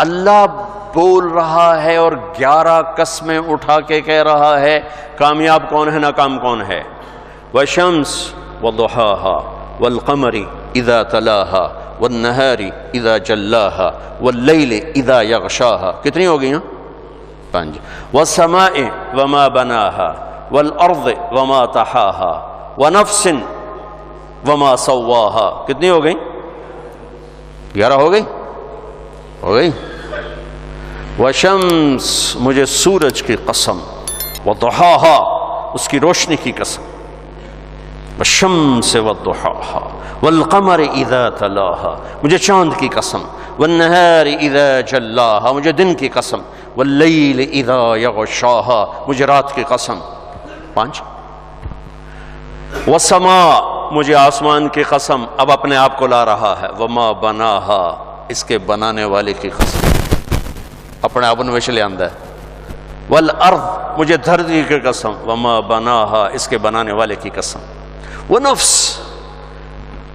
اللہ بول رہا ہے اور 11 قسمیں اٹھا کے کہہ رہا ہے کامیاب کون ہے ناکام کون ہے. والشمس وضحاها والقمر اذا تلاها والنهار اذا جلاها واللیل اذا یغشاها. کتنی ہو گئی ہیں؟ 5. والسماء وما بناها والارض وما طحاها ونفس وما سواها. کتنی ہو گئی؟ 11 ہو گئی؟ ہو گئی. وشمس مجھے سورج کی قسم، وضحاها اس کی روشنی کی قسم، والشمس وضحاها والقمر اذا تلاها مجھے چاند کی قسم، والنهار اذا جلاها مجھے دن کی قسم، واللیل اذا یغشاها مجھے رات کی قسم. 5. والسماء مجھے آسمان کی قسم، اب اپنے آپ کو لا رہا ہے، وما بناها اس کے بنانے والے کی قسم، اپنے آپ نے ویسے لے آندہ ہے. والارض مجھے دھرتی کی قسم، وما بناها اس کے بنانے والے کی قسم. ونفس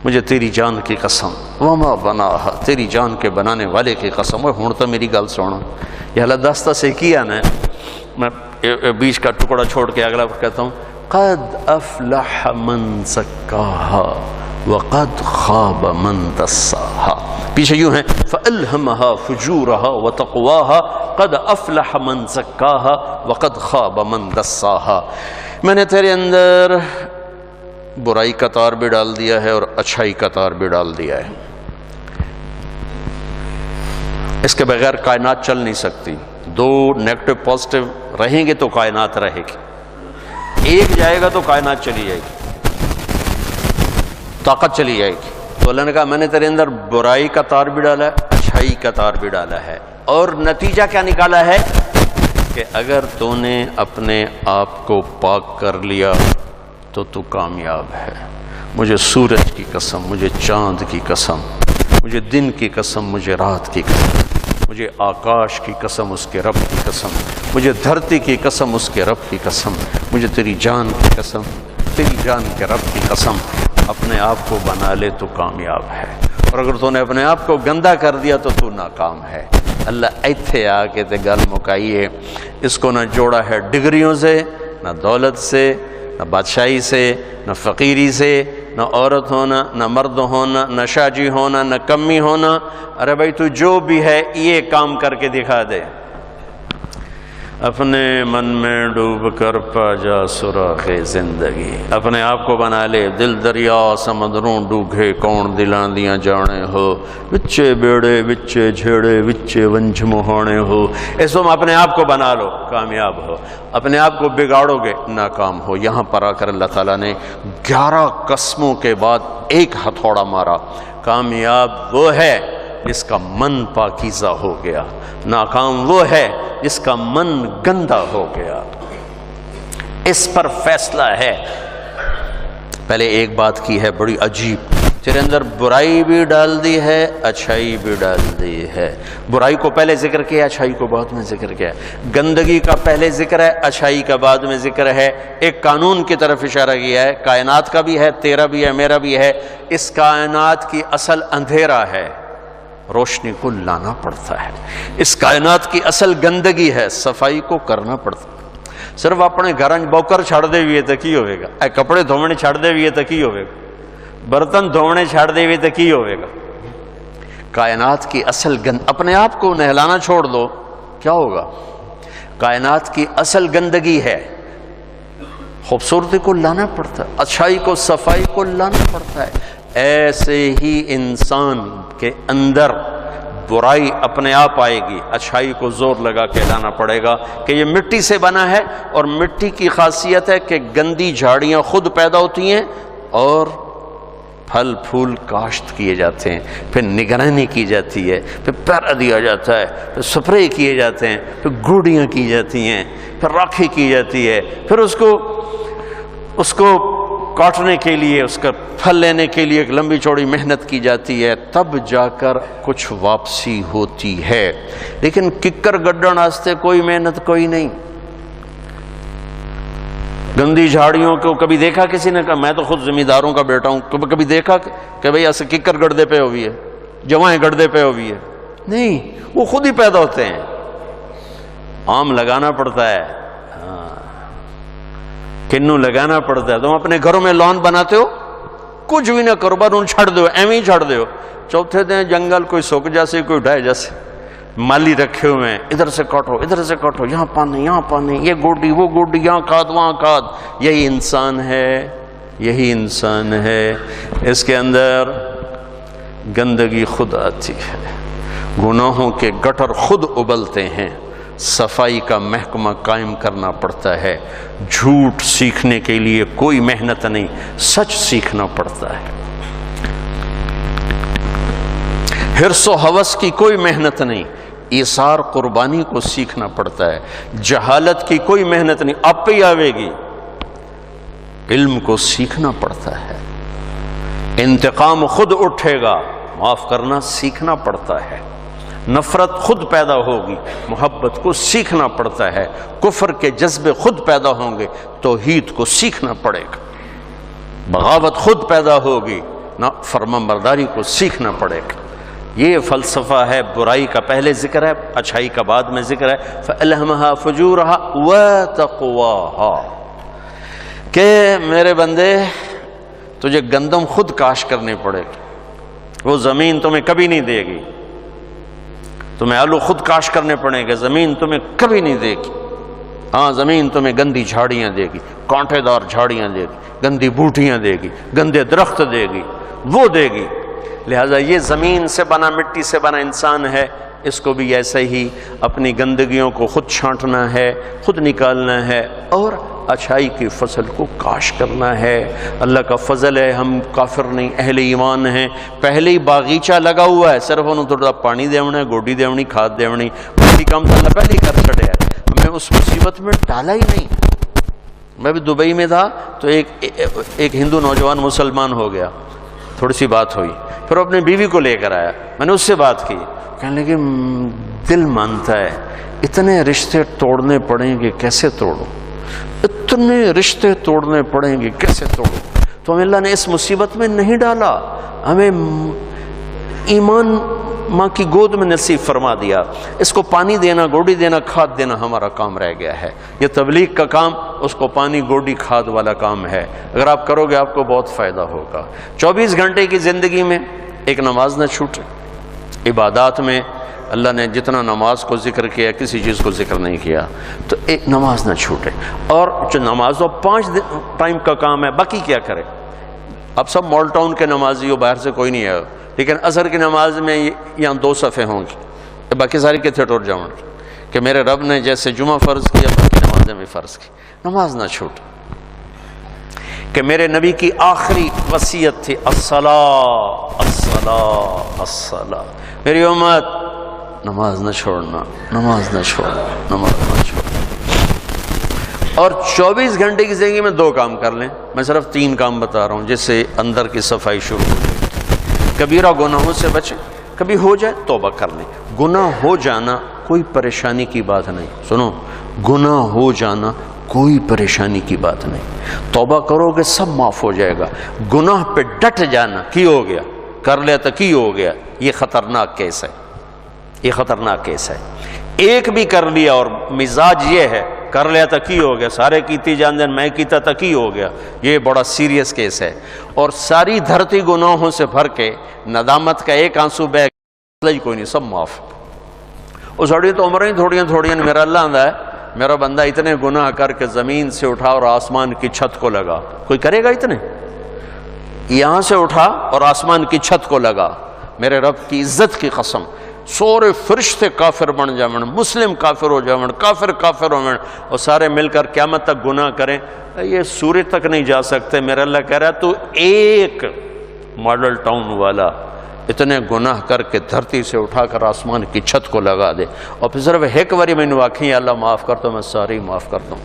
مجھے تیری جان کی قسم، وما بناها تیری جان کے بنانے والے کی قسم. ہوں تو میری گل سونا، یہ حالت داستہ سے کیا نا، میں بیچ کا ٹکڑا چھوڑ کے اگلا کہتا ہوں قد افلح من زکاها وقد خاب من دساها. پیچھے یوں ہیں فَأَلْهَمَهَا فُجُورَهَا وَتَقْوَاهَا قَدْ أَفْلَحَ مَنْ زَكَّاهَا وَقَدْ خَابَ مَنْ دَسَّاهَا. میں نے تیرے اندر برائی کا تار بھی ڈال دیا ہے اور اچھائی کا تار بھی ڈال دیا ہے. اس کے بغیر کائنات چل نہیں سکتی. 2 نیگیٹو پازیٹیو رہیں گے تو کائنات رہے گی، ایک جائے گا تو کائنات چلی جائے گی، طاقت چلی جائے گی. تو اللہ نے کہا میں نے تیرے اندر برائی کا تار بھی ڈالا ہے، اچھائی کا تار بھی ڈالا ہے. اور نتیجہ کیا نکالا ہے کہ اگر تو نے اپنے آپ کو پاک کر لیا تو تو کامیاب ہے. مجھے سورج کی قسم، مجھے چاند کی قسم، مجھے دن کی قسم، مجھے رات کی قسم، مجھے آکاش کی قسم اس کے رب کی قسم، مجھے دھرتی کی قسم اس کے رب کی قسم، مجھے تیری جان کی قسم، تیری جان کے رب کی قسم. اپنے آپ کو بنا لے تو کامیاب ہے، اور اگر تو نے اپنے آپ کو گندا کر دیا تو تو ناکام ہے. اللہ ایتھے آ کے تے گل مکائیے. اس کو نہ جوڑا ہے ڈگریوں سے، نہ دولت سے، نہ بادشاہی سے، نہ فقیری سے، نہ عورت ہونا، نہ مرد ہونا، نہ شاجی ہونا، نہ کمی ہونا. ارے بھائی تو جو بھی ہے یہ کام کر کے دکھا دے. اپنے من میں ڈوب کر پا جا سراغ زندگی. اپنے آپ کو بنا لے دل دریا سمندروں ڈوگے کون دلاں دیاں جانے ہو، وچے بیڑے وچے جھیڑے وچے ونجھ مہانے ہو. اس وقت اپنے آپ کو بنا لو کامیاب ہو، اپنے آپ کو بگاڑو گے ناکام ہو. یہاں پر آ کر اللہ تعالیٰ نے 11 قسموں کے بعد ایک ہتھوڑا مارا. کامیاب وہ ہے جس کا من پاکیزہ ہو گیا، ناکام وہ ہے جس کا من گندا ہو گیا. اس پر فیصلہ ہے. پہلے ایک بات کی ہے بڑی عجیب، تیرے اندر برائی بھی ڈال دی ہے، اچھائی بھی ڈال دی ہے. برائی کو پہلے ذکر کیا، اچھائی کو بعد میں ذکر کیا. گندگی کا پہلے ذکر ہے، اچھائی کا بعد میں ذکر ہے. ایک قانون کی طرف اشارہ کیا ہے، کائنات کا بھی ہے، تیرا بھی ہے، میرا بھی ہے. اس کائنات کی اصل اندھیرا ہے، روشنی کو لانا پڑتا ہے. اس کائنات کی اصل گندگی ہے، صفائی کو کرنا پڑتا ہے. صرف اپنے گھر بوکر چھڑ دے ہوئے تو کی ہوئے گا، اے کپڑے دھونے چھڑ دے ہوئے تو کی ہوئے گا، برتن دھونے چھڑ دے ہوئے تو کی ہوئے گا. کائنات کی اصل اپنے آپ کو نہلانا چھوڑ دو کیا ہوگا. کائنات کی اصل گندگی ہے، خوبصورتی کو لانا پڑتا ہے، اچھائی کو صفائی کو لانا پڑتا ہے. ایسے ہی انسان کے اندر برائی اپنے آپ آئے گی، اچھائی کو زور لگا کے لانا پڑے گا کہ یہ مٹی سے بنا ہے، اور مٹی کی خاصیت ہے کہ گندی جھاڑیاں خود پیدا ہوتی ہیں اور پھل پھول کاشت کیے جاتے ہیں، پھر نگرانی کی جاتی ہے، پھر پیرا دیا جاتا ہے، پھر سپرے کیے جاتے ہیں، پھر گوڑیاں کی جاتی ہیں، پھر راکھی کی جاتی ہے، پھر اس کو کاٹنے کے لیے، اس کا پھل لینے کے لیے ایک لمبی چوڑی محنت کی جاتی ہے، تب جا کر کچھ واپسی ہوتی ہے. لیکن ککر گڈن واسطے کوئی محنت کوئی نہیں. گندی جھاڑیوں کو کبھی دیکھا کسی نے؟ کہا میں تو خود زمینداروں کا بیٹا ہوں، کبھی دیکھا کہ بھئی ایسے ککر گڑدے پہ ہوئی ہے، جوائیں گڑدے پہ ہوئی ہے؟ نہیں، وہ خود ہی پیدا ہوتے ہیں. آم لگانا پڑتا ہے، کنو لگانا پڑتا ہے. تم اپنے گھروں میں لان بناتے ہو، کچھ بھی نہ کرو، بس ان چھڑ دو، ایویں ہی چھڑ دو. چوتھے دن جنگل کوئی سوک جیسے کوئی ڈھائے جیسے مالی رکھے ہوئے ہیں، ادھر سے کاٹو ادھر سے کاٹو، یہاں پانی یہاں پانی، یہ گوڈی وہ گوڈی، یہاں کھاد وہاں کھاد. یہی انسان ہے، یہی انسان ہے. اس کے اندر گندگی خود آتی ہے، گناہوں کے گٹر خود ابلتے ہیں. صفائی کا محکمہ قائم کرنا پڑتا ہے. جھوٹ سیکھنے کے لیے کوئی محنت نہیں، سچ سیکھنا پڑتا ہے. حرص و ہوس کی کوئی محنت نہیں، ایثار قربانی کو سیکھنا پڑتا ہے. جہالت کی کوئی محنت نہیں، آپ پہ ہی آوے گی. علم کو سیکھنا پڑتا ہے. انتقام خود اٹھے گا، معاف کرنا سیکھنا پڑتا ہے. نفرت خود پیدا ہوگی، محبت کو سیکھنا پڑتا ہے. کفر کے جذبے خود پیدا ہوں گے، توحید کو سیکھنا پڑے گا. بغاوت خود پیدا ہوگی، نہ فرمانبرداری کو سیکھنا پڑے گا. یہ فلسفہ ہے. برائی کا پہلے ذکر ہے، اچھائی کا بعد میں ذکر ہے. فَأَلْهَمَهَا فُجُورَهَا وَتَقْوَاهَا، کہ میرے بندے تجھے گندم خود کاشت کرنی پڑے گی. وہ زمین تمہیں کبھی نہیں دے گی. تمہیں آلو خود کاشت کرنے پڑیں گے، زمین تمہیں کبھی نہیں دے گی. ہاں زمین تمہیں گندی جھاڑیاں دے گی، کانٹے دار جھاڑیاں دے گی، گندی بوٹیاں دے گی، گندے درخت دے گی، وہ دے گی. لہذا یہ زمین سے بنا، مٹی سے بنا انسان ہے، اس کو بھی ایسے ہی اپنی گندگیوں کو خود چھانٹنا ہے، خود نکالنا ہے، اور اچھائی کی فصل کو کاشت کرنا ہے. اللہ کا فضل ہے، ہم کافر نہیں، اہل ایمان ہیں. پہلے ہی باغیچہ لگا ہوا ہے، صرف انہوں تھوڑا پانی دیونا ہے، گوڈی دیونی، کھاد دیونی، باقی کام تو اللہ پہلے ہی کر چھڑے ہے. ہمیں اس مصیبت میں ڈالا ہی نہیں. میں بھی دبئی میں تھا تو ایک ہندو نوجوان مسلمان ہو گیا، تھوڑی سی بات ہوئی، پھر اپنی بیوی کو لے کر آیا. میں نے اس سے بات کی، کہنے لگے دل مانتا ہے اتنے رشتے توڑنے پڑیں گے، کیسے توڑو؟ اتنے رشتے توڑنے پڑیں گے، کیسے توڑو؟ تو ہمیں اللہ نے اس مصیبت میں نہیں ڈالا، ہمیں ایمان ماں کی گود میں نصیب فرما دیا. اس کو پانی دینا، گوڈی دینا، کھاد دینا ہمارا کام رہ گیا ہے. یہ تبلیغ کا کام اس کو پانی گوڈی کھاد والا کام ہے. اگر آپ کرو گے آپ کو بہت فائدہ ہوگا. 24 گھنٹے کی زندگی میں ایک نماز نہ چھوٹے. عبادات میں اللہ نے جتنا نماز کو ذکر کیا، کسی چیز کو ذکر نہیں کیا، تو ایک نماز نہ چھوٹے. اور جو نماز تو 5 ٹائم کا کام ہے، باقی کیا کرے؟ اب سب مال ٹاؤن کے نمازی ہو، باہر سے کوئی نہیں ہے، لیکن عصر کی نماز میں یہاں 2 صفحے ہوں گی، باقی ساری کتنے ٹوٹ جاؤں کہ میرے رب نے جیسے جمعہ فرض کیا، باقی نمازیں بھی فرض کی. نماز نہ چھوٹ. کہ میرے نبی کی آخری وصیت تھی الصلاۃ الصلاۃ الصلاۃ. میری امت نماز نہ چھوڑنا، نماز نہ چھوڑنا، نماز نہ چھوڑنا. اور 24 گھنٹے کی زندگی میں 2 کام کر لیں. میں صرف 3 کام بتا رہا ہوں جس سے اندر کی صفائی شروع ہو جائے. کبیرہ گناہوں سے بچیں، کبھی ہو جائے توبہ کر لیں. گناہ ہو جانا کوئی پریشانی کی بات نہیں. سنو، گناہ ہو جانا کوئی پریشانی کی بات نہیں. توبہ کرو گے سب معاف ہو جائے گا. گناہ پہ ڈٹ جانا، کی ہو گیا کر لیا تو کی ہو گیا، یہ خطرناک کیس ہے. یہ خطرناک کیس ہے. ایک بھی کر لیا اور مزاج یہ ہے کر لیا تو کی ہو گیا، سارے کیتی جان دین میں کیتا تو کی ہو گیا، یہ بڑا سیریس کیس ہے. اور ساری دھرتی گناہوں سے بھر کے ندامت کا ایک آنسو بہ کوئی نہیں، سب معاف. وہ سڑی تو عمریں تھوڑیاں میرا اللہ آندہ ہے، میرا بندہ اتنے گناہ کر کے زمین سے اٹھا اور آسمان کی چھت کو لگا. کوئی کرے گا اتنے؟ یہاں سے اٹھا اور آسمان کی چھت کو لگا. میرے رب کی عزت کی قسم، سورے فرشتے کافر بن جاون، مسلم کافر ہو جاون، کافر ہو جاون، اور سارے مل کر قیامت تک گناہ کریں، یہ سورج تک نہیں جا سکتے. میرا اللہ کہہ رہا ہے تو ایک ماڈل ٹاؤن والا اتنے گناہ کر کے دھرتی سے اٹھا کر آسمان کی چھت کو لگا دے، اور پھر صرف ایک باری میں نے آکھیں اللہ معاف کر تو میں ساری معاف کر دوں.